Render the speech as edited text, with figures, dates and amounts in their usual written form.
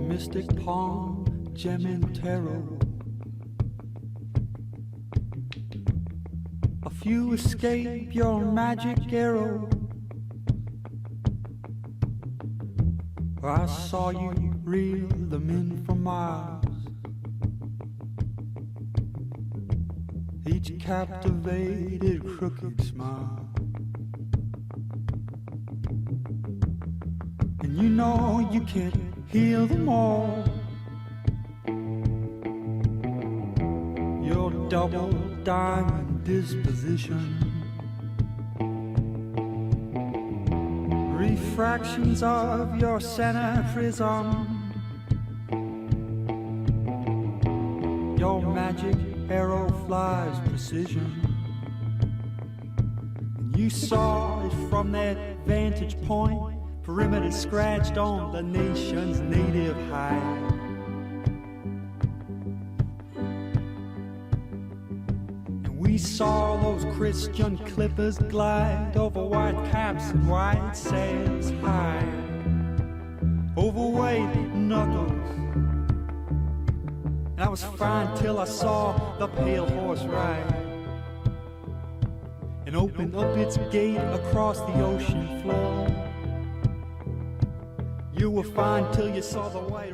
Mystic palm, gem and tarot. A few escape your magic arrow. I saw you reel them in for miles, each captivated crooked smile. And you know you can't heal them all. Your double diamond disposition, refractions of your center prism, your magic arrow flies precision. And you saw it from that vantage point, perimeter scratched on the nation's native hide. And we saw those Christian clippers glide over white caps and white sails high, overweight knuckles. And I was fine till I saw the pale horse ride and open up its gate across the ocean floor. You were fine till you saw the white